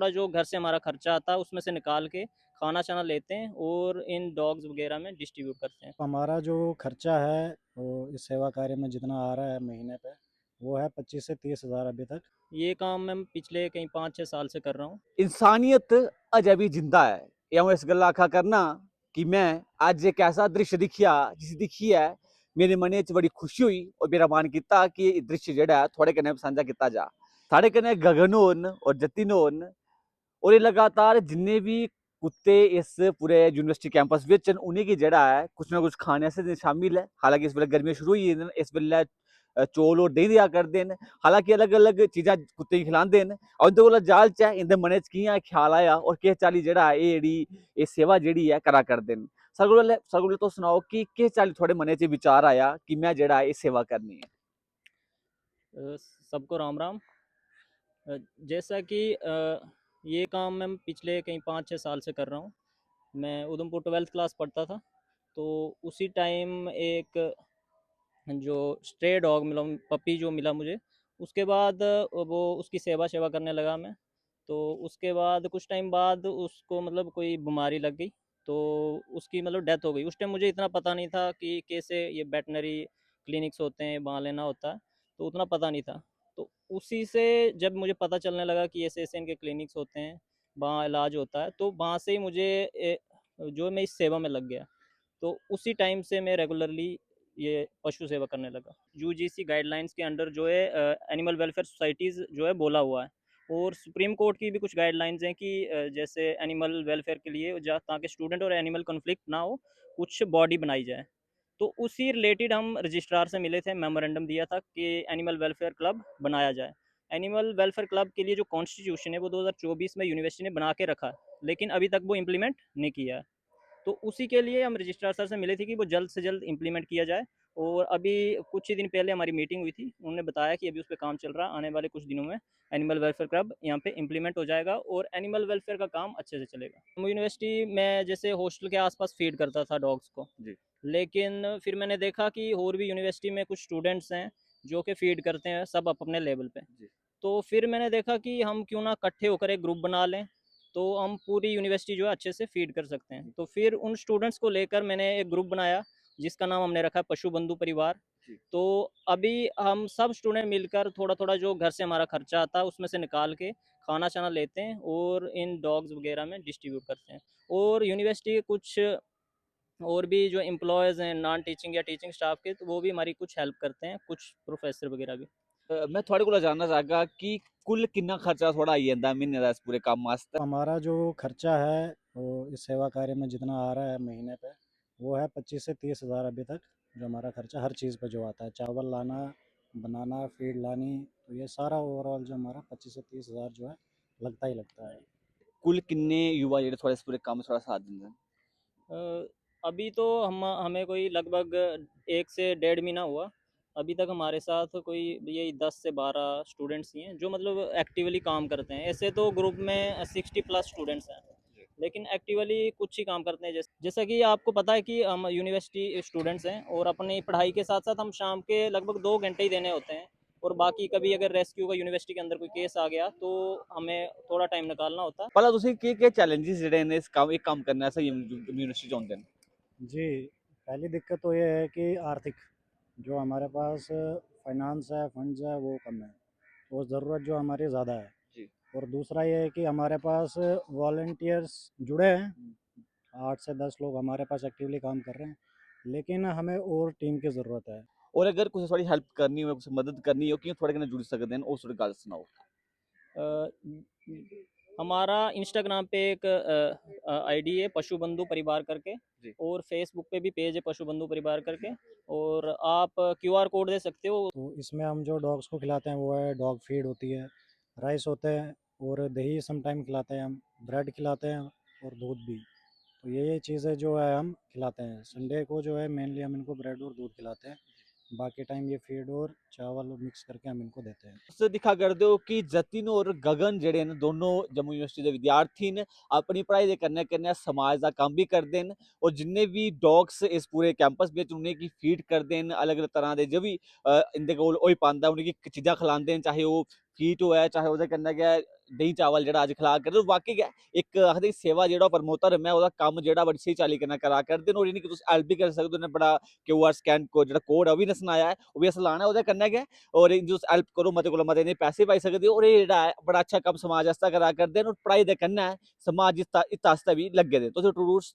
थोड़ा जो घर से हमारा खर्चा आता है उसमें से निकाल के खाना शाना लेते हैं और इन डॉग्स वगैरह में डिस्ट्रीब्यूट करते हैं। हमारा जो खर्चा है वो इस सेवा कार्य में जितना आ रहा है महीने पे, वो है 25 से 30 हज़ार अभी तक। ये काम मैं पिछले कहीं 5-6 साल से कर रहा हूँ। इंसानियत अजे भी जिंदा है। या इस गल्ला आखा करना कि मैं अज एक ऐसा दृश्य दिखिया जिस दिखिए मेरे मने च बड़ी खुशी हुई और मेरा मन किया कि दृश्य जेड़ा थोड़े कन्नै सांझा किया जा। साढ़े कन्नै गगन होन और जतिन होन और ये लगातार जिन्ने भी कुत्ते इस पूरे यूनिवर्सिटी कैंपस विच उन्हें जेड़ा है कुछ ना कुछ खाने से शामिल है। हालांकि इस वे गर्मियां शुरू हुई गेदियां, इस वेल्ले चौल और देहीं दिया करते हैं। हालांकि अलग अलग चीज़ां कुत्ते गी खिलांदे हैं और इंदे कोला जाल च इंदे मनै च कि'यां ख्याल आया और किस चाल्ली जेड़ा एह् सेवा जेह्ड़ी है करा करदे न। सारे कोला तुस सनाओ कि किस चाल्ली थुआढ़े मनै च विचार आया कि मैं जेड़ा एह् सेवा करनी है। सबको राम राम। जैसा कि ये काम मैं पिछले कहीं 5-6 साल से कर रहा हूँ। मैं उधमपुर 12th क्लास पढ़ता था, तो उसी टाइम एक जो स्ट्रे डॉग मिला, पपी जो मिला मुझे, उसके बाद वो उसकी सेवा सेवा करने लगा मैं। तो उसके बाद कुछ टाइम बाद उसको मतलब कोई बीमारी लग गई, तो उसकी मतलब डेथ हो गई। उस टाइम मुझे इतना पता नहीं था कि कैसे ये वेटनरी क्लिनिक्स होते हैं, वहाँ लेना होता है, तो उतना पता नहीं था। तो उसी से जब मुझे पता चलने लगा कि ऐसे ऐसे इनके क्लिनिक्स होते हैं, वहाँ इलाज होता है, तो वहाँ से ही मुझे जो मैं इस सेवा में लग गया। तो उसी टाइम से मैं रेगुलरली ये पशु सेवा करने लगा। यूजीसी गाइडलाइंस के अंडर जो है एनिमल वेलफेयर सोसाइटीज़ जो है बोला हुआ है, और सुप्रीम कोर्ट की भी कुछ गाइडलाइंस हैं कि जैसे एनिमल वेलफेयर के लिए ताकि स्टूडेंट और एनिमल कॉन्फ्लिक्ट ना हो, कुछ बॉडी बनाई जाए। तो उसी रिलेटेड हम रजिस्ट्रार से मिले थे, मेमोरेंडम दिया था कि एनिमल वेलफेयर क्लब बनाया जाए। एनिमल वेलफेयर क्लब के लिए जो कॉन्स्टिट्यूशन है वो 2024 में यूनिवर्सिटी ने बना के रखा है, लेकिन अभी तक वो इम्प्लीमेंट नहीं किया है। तो उसी के लिए हम रजिस्ट्रार सर से मिले थे कि वो जल्द से जल्द इम्प्लीमेंट किया जाए। और अभी कुछ ही दिन पहले हमारी मीटिंग हुई थी, उन्होंने बताया कि अभी उस पर काम चल रहा है, आने वाले कुछ दिनों में एनिमल वेलफेयर क्लब यहाँ पे इम्प्लीमेंट हो जाएगा और एनिमल वेलफेयर का काम अच्छे से चलेगा। यूनिवर्सिटी में जैसे हॉस्टल के आसपास फीड करता था डॉग्स को, जी। लेकिन फिर मैंने देखा कि और भी यूनिवर्सिटी में कुछ स्टूडेंट्स हैं जो कि फीड करते हैं सब अपने लेवल पे। जी। तो फिर मैंने देखा कि हम क्यों ना इकट्ठे होकर एक ग्रुप बना लें, तो हम पूरी यूनिवर्सिटी जो है अच्छे से फीड कर सकते हैं। तो फिर उन स्टूडेंट्स को लेकर मैंने एक ग्रुप बनाया जिसका नाम हमने रखा पशु बंधु परिवार। जी। तो अभी हम सब स्टूडेंट मिलकर थोड़ा थोड़ा जो घर से हमारा खर्चा आता है उसमें से निकाल के खाना शाना लेते हैं और इन डॉग्स वगैरह में डिस्ट्रीब्यूट करते हैं। और यूनिवर्सिटी के कुछ और भी जो एम्प्लॉयज़ हैं नॉन टीचिंग या टीचिंग स्टाफ के, तो वो भी हमारी कुछ हेल्प करते हैं, कुछ प्रोफेसर वगैरह भी। मैं थोड़े को जानना चाहगा कि कुल कितना खर्चा थोड़ा आई जाता महीने का इस पूरे काम वास्ते। हमारा जो खर्चा है वो इस सेवा कार्य में जितना आ रहा है महीने पे, वो है 25 से 30 हज़ार अभी तक। जो हमारा खर्चा हर चीज़ पे जो आता है, चावल लाना, बनाना, फीड लानी, तो ये सारा ओवरऑल जो हमारा 25 से 30 हज़ार जो है लगता ही लगता है। कुल किन्ने युवा जेह्ड़े थोड़े इस पूरे कम्म च थोड़ा साथ दिंदे न? अ, अभी तो हमें कोई लगभग 1 से डेढ़ महीना हुआ। अभी तक हमारे साथ कोई यही 10 से 12 स्टूडेंट्स ही हैं जो मतलब एक्टिवली काम करते हैं। ऐसे तो ग्रुप में 60 प्लस स्टूडेंट्स हैं, लेकिन एक्टिवली कुछ ही काम करते हैं। जैसा कि आपको पता है कि हम यूनिवर्सिटी स्टूडेंट्स हैं और अपनी पढ़ाई के साथ-साथ हम शाम के लगभग 2 घंटे ही देने होते हैं, और बाकी कभी अगर रेस्क्यू का यूनिवर्सिटी के अंदर कोई केस आ गया तो हमें थोड़ा टाइम निकालना होता है। भला तुसें केह्-केह् चैलेंजेस जेह्ड़े न इस कम्म एह् कम्म करने आस्तै यूनिवर्सिटी च औंदे न? जी, पहली दिक्कत तो ये है कि आर्थिक जो हमारे पास फाइनेंस है, फंड्स है, वो कम है, तो ज़रूरत जो हमारी ज़्यादा है। जी। और दूसरा ये है कि हमारे पास वॉलंटियर्स जुड़े हैं, 8 से 10 लोग हमारे पास एक्टिवली काम कर रहे हैं, लेकिन हमें और टीम की ज़रूरत है। और अगर कुसै थोड़ी हेल्प करनी होऐ, कुसै मदद करनी हो, कि'यां थुआढ़े कन्नै जुड़ी सकदे न? ओह् थोड़ी गल्ल सनाओ। अ, हमारा इंस्टाग्राम पे एक आईडी है पशु बंधु परिवार करके, जी। और फेसबुक पे भी पेज है पशु बंधु परिवार करके, और आप क्यूआर कोड दे सकते हो। तो इसमें हम जो डॉग्स को खिलाते हैं वो है डॉग फीड होती है, राइस होते हैं, और दही समटाइम खिलाते हैं हम, ब्रेड खिलाते हैं और दूध भी। तो ये चीज़ें जो है हम खिलाते हैं। संडे को जो है मेनली हम इनको ब्रेड और दूध खिलाते हैं, बाकी टाइम ये फीड और चावल मिक्स करके हम इनको देते हैं। तुस दिक्खा करदे हो कि जतिन और गगन जेह्ड़े न दोनों जम्मू यूनिवर्सिटी दे विद्यार्थी न, अपनी पढ़ाई दे कन्नै-कन्नै समाज दा कम्म बी करदे न और जिन्ने बी डॉग्स इस पूरे कैंपस बिच उ'नेंगी फीड करदे न, अलग-अलग तरह दे जो बी इंदे कोल होई पांदा उ'नेंगी चीज़ां खलांदे न, चाहे ओह् बिस्कीट होऐ चाहे ओह्दे कन्नै गै देहीं चावल जेह्ड़ा अज्ज खिला करदे वाकई गै इक आखदे सेवा जेह्ड़ा प्रमोटर मैं ओह्दा कम्म जेह्ड़ा बड़ी स्हेई चाल्ली कन्नै करा करदे न और इ'नें गी तुस हैल्प बी करी सकदे हो उ'नें बड़ा QR स्कैन जेह्ड़ा कोड ऐ ओह् बी इ'नें सनाया ऐ ओह् बी असें लाना ऐ ओह्दे कन्नै गै और इं'दी तुस हैल्प करो मते कोला मते इ'नें पैसे पाई सकदे हो और एह् जेह्ड़ा ऐ बड़ा अच्छा कम्म समाज आस्तै करा करदे न और पढ़ाई दे कन्नै समाज हित आस्तै बी लग्गे दे तुस जरूर